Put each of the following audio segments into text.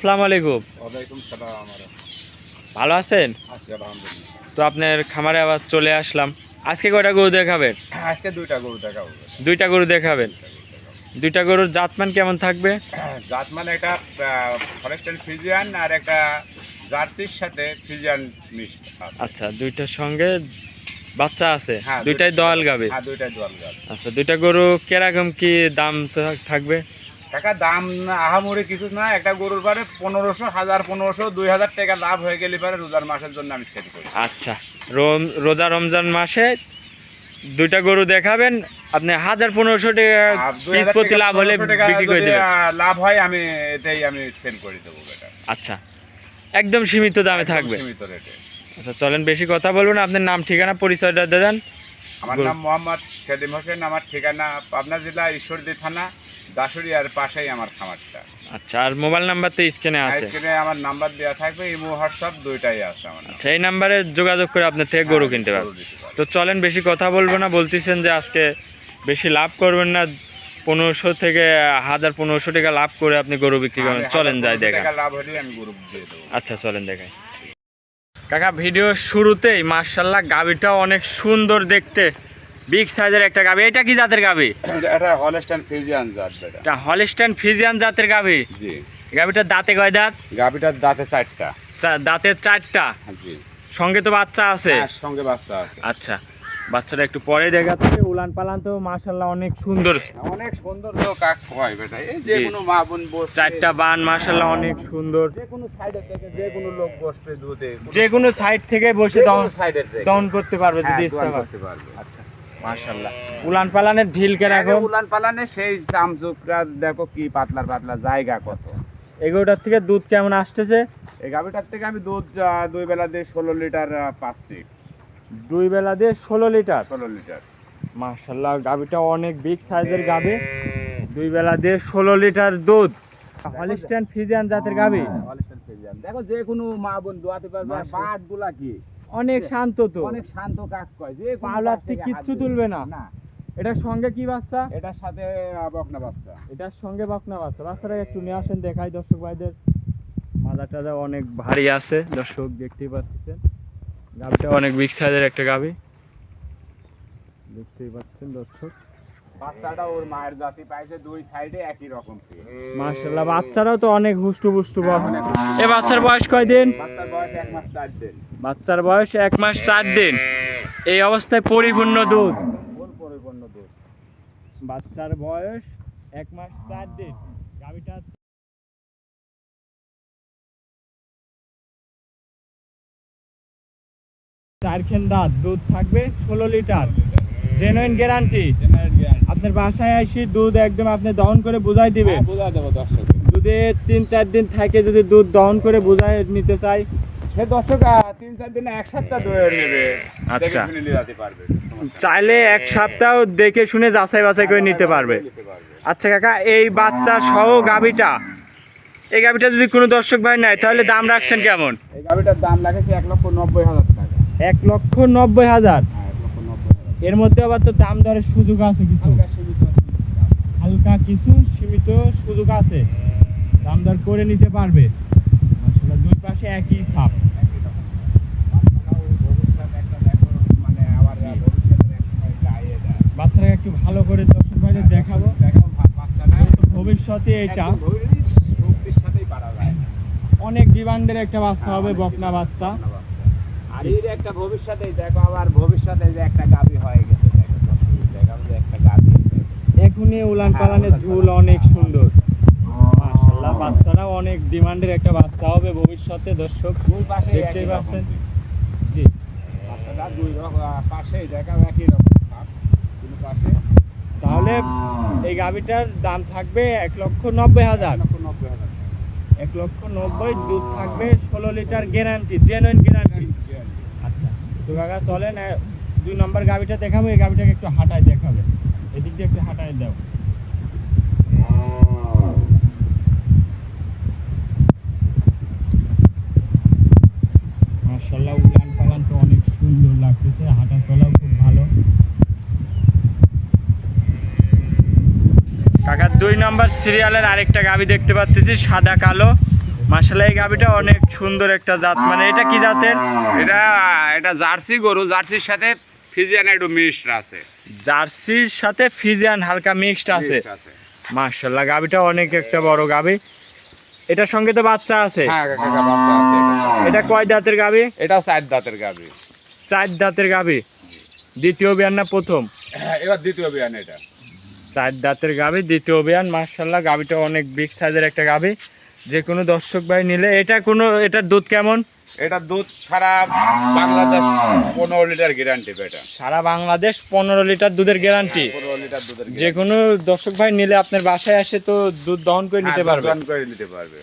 আসসালামু আলাইকুম। ওয়ালাইকুম সালাম। ভালো আছেন? আছি আলহামদুলিল্লাহ। তো আপনার খামারে আবার চলে আসলাম। আজকে কয়টা গরু দেখাবেন? আজকে দুইটা গরু দেখাবো। দুইটা গরু দেখাবেন। দুইটা গরুর জাতমান কেমন থাকবে? জাত মানে একটা ফরেস্টার ফিজিয়ান আর একটা জার্সির সাথে ফিজিয়ান মিক্সড আছে। আচ্ছা, দুইটার সঙ্গে বাচ্চা আছে? হ্যাঁ, দুইটাই দোয়াল গাবে? হ্যাঁ, দুইটাই দোয়াল গাবে। আচ্ছা, দুইটা গরু কিরকম কি দাম থাকবে? টাকা দাম আহামরি কিছু না, একটা গরুর পারে 1500, 1500, 2000 টাকা লাভ হয়ে গেলে পারে রোজার মাসের জন্য আমি সেল করি। আচ্ছা, রোজা রমজান মাসে দুইটা গরু দেখাবেন, আপনি 1500 টাকা পিস প্রতি লাভ হলে বিক্রি করে দেবেন? লাভ হয় আমি এটাই আমি সেল করে দেবো এটা। আচ্ছা, একদম সীমিত দামে থাকবে? সীমিত রেটে। আচ্ছা, চলেন বেশি কথা বলবেন, আপনার নাম ঠিকানা পরিচয়টা দেন। আমার নাম মোহাম্মদ সেলিম হোসেন, আমার ঠিকানা পাবনা জেলা ঈশ্বরদী থানা দাসুরিয়ার পাশেই আমার খামারটা। আচ্ছা, আর মোবাইল নাম্বার তো স্ক্রিনে আছে? স্ক্রিনে আমার নাম্বার দেওয়া থাকবে, ইমো হোয়াটসঅ্যাপ দুইটাই আছে আমার। আচ্ছা, এই নাম্বারে যোগাযোগ করে আপনার থেকে গরু কিনতে পারবেন। তো চলেন বেশি কথা বলবো না, বলতেছেন যে আজকে বেশি লাভ করবেন না, 1500 থেকে 1500 টাকা লাভ করে আপনি গরু বিক্রি করবেন। চলেন যাই দেখা। লাভ হলে আমি গরু দিয়ে দেবো। আচ্ছা, চলেন দেখাই। কাকা, ভিডিও শুরুতেই মাশাআল্লাহ গাবিটা অনেক সুন্দর দেখতে, বিগ সাইজের একটা গাবি। এটা কি জাতের গাবি? এটা হলস্টাইন ফ্রিজিয়ান জাত। এটা হলস্টাইন ফ্রিজিয়ান জাতের গাবি? জি। গাবিটার দাঁতে কয় দাঁত? গাবিটার দাঁতে 4টা। দাঁতে 4টা? জি। সঙ্গে তো বাচ্চা আছে? হ্যাঁ, সঙ্গে বাচ্চা আছে। আচ্ছা, বাচ্চাটা একটু পরে দেখাচ্ছে। উলান পালান তো মাশাআল্লাহ অনেক সুন্দর, অনেক সুন্দর লোক কাক হয় বেটা। এই যে কোনো মা বোন বসে, 4টা বান মাশাআল্লাহ অনেক সুন্দর। যে কোনো সাইডে থেকে যে কোনো লোক বসবে দুধে, যে কোনো সাইড থেকে বসে সাইডের থেকে দহন করতে পারবে যদি ইচ্ছা হয়। করতে পারবে। আচ্ছা, মাশাআল্লাহ। উলান পালানের ঢিলকে রাখো। উলান পালানে সেই চামচুকরা দেখো কি পাতলা পাতলা জায়গা কত। এগুলোটার থেকে দুধ কেমন আসতেছে? এই গাভিটার থেকে আমি দুধ 2 বেলা দিয়ে 16 লিটার পাচ্ছি। 2 বেলা দিয়ে 16 লিটার? 16 লিটার। মাশাআল্লাহ, গাভিটা অনেক বিগ সাইজের গাভি। 2 বেলা দিয়ে 16 লিটার দুধ। হলস্টাইন ফ্রিজিয়ান জাতের গাভি? Holstein Friesian. দেখো যে কোনো মা বোন দোয়াতে পারবে। বাটগুলা কি অনেক শান্ত, তো অনেক শান্ত কাক কয়, যে পাওলার থেকে কিচ্ছু তুলবে না। না। এটার সঙ্গে কি বাচ্চা? এটার সাথে বকনা বাচ্চা। এটার সঙ্গে বকনা বাচ্চা। বাচ্চারা একটু নিয়ে আসেন, দেখাই দর্শক ভাইদের। মাজা টাজা অনেক ভারী আছে, দর্শক দেখতেই পাচ্ছেন। গাভিটা অনেক বিগ সাইজের একটা গাভি, দেখতেই পাচ্ছেন দর্শক। বাচ্চাটা ওর মায়ের জাতি পাইছে, দুই সাইডে একই রকম। মাশাআল্লাহ, বাচ্চারাও তো অনেক হুষ্টু পুষ্টু। এই বাচ্চার বয়স কয় দিন? বাচ্চার বয়স 1 মাস 4 দিন। বাচ্চার বয়স 1 মাস 4 দিন। এই অবস্থায় পরিপূর্ণ দুধ? পরিপূর্ণ দুধ। বাচ্চার বয়স 1 মাস 4 দিন। গাভিটা চারখান দাঁত, দুধ থাকবে 16 লিটার, জেনুইন গ্যারান্টি। আপনার বাসায় আসি দুধ একদম আপনি দহন করে বুঝাই দিবেন? বুঝা দেবো দর্শক। যদি 3-4 দিন থাকে, যদি দুধ দহন করে বুঝাই নিতে চাই, সে দর্শক 3-4 দিনে 1 সপ্তাহ দইয়ে নেবে। আচ্ছা, দেখে শুনে নিয়ে যেতে পারবে। চাইলে 1 সপ্তাহ দেখে শুনে যাচাই বাছাই করে নিতে পারবে। আচ্ছা কাকা, এই বাচ্চা সহ গাভিটা, এই গাভিটা যদি কোনো দর্শক ভাই নেয় তাহলে দাম রাখছেন কেমন? এই গাভিটার দাম রাখেছি 1,90,000 টাকা। 1,90,000? হ্যাঁ, 1,90,000। এর মধ্যে আবার তো দাম দরের সুযোগ আছে কিছু? হালকা কিছু সীমিত সুযোগ আছে, দাম দর করে নিতে পারবে। মাশাআল্লাহ, দুই পাশে একই ছাপ। বাচ্চারা একটু ভালো করে দর্শক ভাইদের দেখাবো। ভবিষ্যতে এটা অনেক ডিমান্ডের একটা বাচ্চা হবে, বকনা বাচ্চা। আর এর একটা ভবিষ্যতে দেখো, আবার ভবিষ্যতে যে একটা গাভী হয়ে গেছে, দেখো যে একটা গাভী এখনই উলান পালানের ঝুল অনেক সুন্দর। মাশাআল্লাহ, বাচ্চারা অনেক ডিমান্ডের একটা বাচ্চা হবে ভবিষ্যতে। দর্শক দুই পাশে দেখতেই পাচ্ছেন। জি, বাচ্চাটা দুই পাশেই দেখো একই রকম ছাপ, দুই পাশে। তাহলে এই গাভীটার দাম থাকবে 1,90,000। 1,90,000, দুধ থাকবে 16 লিটার, গ্যারান্টি, জেনুইন গ্যারান্টি। আচ্ছা, তো কাকা চলেন 2 নম্বর গাভীটা দেখাবো। এই গাভীটাকে একটু হাঁটায় দেখাবে, এদিক দিয়ে একটু হাঁটায় দাও। মাশাআল্লাহ, উলান পালান তো অনেক সুন্দর লাগতেছে, হাঁটা চলাও খুব ভালো। কাকা 2 নম্বর সিরিয়ালের আরেকটা গাভী দেখতে পাচ্ছি, সাদা কালো। মাশাআল্লাহ এই গাবিটা অনেক সুন্দর একটা জাত, মানে এটা কি জাতের? এটা জার্সি গরু, জার্সির সাথে ফিজিয়ান একটু মিক্সড আছে। জার্সির সাথে ফিজিয়ান হালকা মিক্সড আছে। মাশাআল্লাহ গাবিটা অনেক একটা বড় গাবি। এটার সঙ্গে তো বাচ্চা আছে। হ্যাঁ কাকা, বাচ্চা আছে এটার সঙ্গে। এটা কয় দাঁতের গাবি? এটা 4 দাঁতের গাভী। 4 দাঁতের গাবি। দ্বিতীয় বিয়ান না প্রথম? হ্যাঁ, এবার দ্বিতীয় বিয়ান এটা। 4 দাঁতের গাবি, দ্বিতীয় বিয়ান। মাশাআল্লাহ গাবিটা অনেক বিগ সাইজের একটা গাবি। যে কোনো দর্শক ভাই নিলে এটার দুধ কেমন? এটা দুধ সারা বাংলাদেশ 15 লিটার গ্যারান্টি এটা। সারা বাংলাদেশ 15 লিটার দুধের গ্যারান্টি। 15 লিটার দুধের যে কোনো দর্শক ভাই নিলে আপনার বাসায় এসে তো দুধ দহন করে নিতে পারবে। দহন করে নিতে পারবে।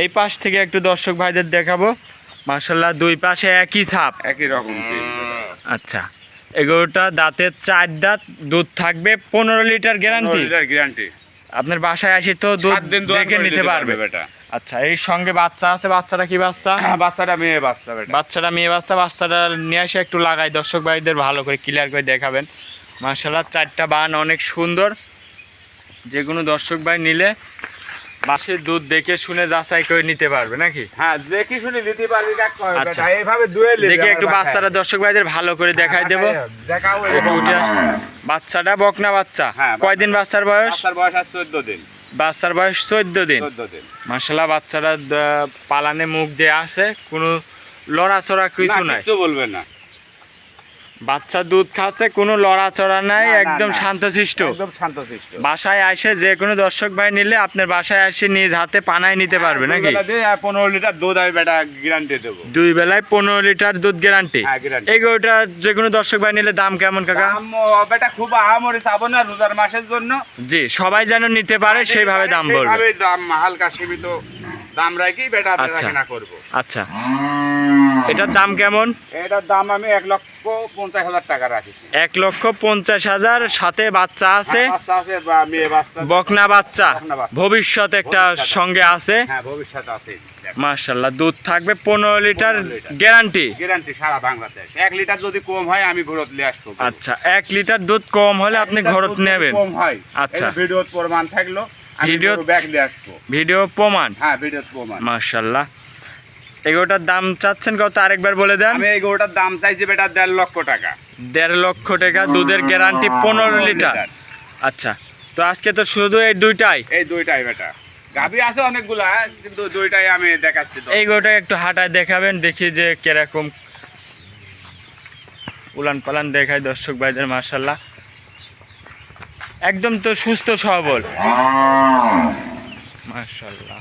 এই পাশ থেকে একটু দর্শক ভাইদের দেখাবো। মাশাআল্লাহ দুই পাশে একই ছাপ, একই রকম। আচ্ছা, এগুলোটা দাঁতের 4 দাঁত, দুধ থাকবে 15 লিটার গ্যারান্টি। 15 litre guarantee. আপনার বাসায় এসে তো দুধ 7 দিন দহন দেখে করে নিতে পারবে এটা। আচ্ছা, এই সঙ্গে বাচ্চা আছে। বাচ্চাটা কি বাচ্চা? বাচ্চাটা মেয়ে বাচ্চা এটা। বাচ্চাটা মেয়ে বাচ্চা। বাচ্চাটা নিয়ে এসে একটু লাগাই দর্শক ভাইদের ভালো করে ক্লিয়ার করে দেখাবেন। মাশাআল্লাহ 4টা বান অনেক সুন্দর। যে কোনো দর্শক ভাই নিলে বাসের দুধ দেখে শুনে যাচাই করে নিতে পারবে নাকি? হ্যাঁ, দেখি শুনে নিতে পারবি কাকা। আচ্ছা, এইভাবে দুয়ে দেখে একটু বাচ্চাটা দর্শক ভাইদের ভালো করে দেখাই দেবো। দেখাও। একটু উঠে আস। বাচ্চাটা বকনা বাচ্চা। হ্যাঁ, কয়দিন বাচ্চার বয়স? বাচ্চার বয়স আছে 14 দিন। বাচ্চার বয়স 14 দিন। 14 দিন। মাশাআল্লাহ বাচ্চাটা পালানে মুখ দিয়ে আসে, কোনো লড়াচড়া কিছু নাই। কিছু বলবে না। বাচ্চা দুধ খাচ্ছে, কোনো লড়াচড়া নাই, একদম শান্তশিষ্ট। একদম শান্তশিষ্ট। বাসায় এসে যে কোনো দর্শক ভাই নিলে আপনার বাসায় এসে নিজ হাতে পানায় নিতে পারবে নাকি? 15 লিটার দুধ আমি বেটা গ্যারান্টি দেবো। 2 বেলায় 15 লিটার দুধ গ্যারান্টি। হ্যাঁ, গ্যারান্টি। এই গরুটা যে কোনো দর্শক ভাই নিলে দাম কেমন কাকা? দাম বেটা খুব আহামরি চাবো না রোজার মাসের জন্য। জি, সবাই যেন নিতে পারে সেইভাবে দাম বলবে। সেইভাবে দাম হালকা সীমিত দাম রাখি বেটা আচ্ছা। কেনা করব। আচ্ছা, এটার দাম কেমন? এটার দাম আমি 1,50,000 টাকা রাখি। 1,50,000, সাথে বাচ্চা আছে, বাচ্চা আছে বা মেয়ে বাচ্চা। বকনা বাচ্চা। বকনা বাচ্চা। ভবিষ্যৎ একটা ভবিষ্যৎ। সঙ্গে আছে। হ্যাঁ, ভবিষ্যৎ আছে। মাশাআল্লাহ দুধ থাকবে 15 লিটার 15 লিটার। গ্যারান্টি। গ্যারান্টি সারা বাংলাদেশ। 1 লিটার যদি কম হয় আমি ঘরত নিয়ে আসবো। আচ্ছা, 1 লিটার দুধ কম হলে আপনি ঘরত নেবেন? কম হয়। আচ্ছা। এই ভিডিওর প্রমাণ থাকলো, আমি ভিডিও- ব্যাগ নিয়ে আসবো। ভিডিও প্রমাণ। হ্যাঁ, ভিডিওর প্রমাণ। মাশাআল্লাহ এগুলোটার দাম চাচ্ছেন কত আরেকবার বলে দেন? আমি এই গরুটার দাম চাইছি বেটা 1.5 লক্ষ টাকা। 1.5 লক্ষ টাকা, দুধের গ্যারান্টি 15 লিটার। আচ্ছা, তো আজকে তো শুধু এই দুইটাই? এই দুইটাই বেটা। গাভী আছে অনেকগুলা, কিন্তু দুইটাই আমি দেখাচ্ছি। এই গরুটা একটু হাঁটায় দেখাবেন, দেখি যে কিরকম উলান পালান দেখায় দর্শক ভাইদের। মাশাআল্লাহ একদম তো সুস্থ সবল। মাশাআল্লাহ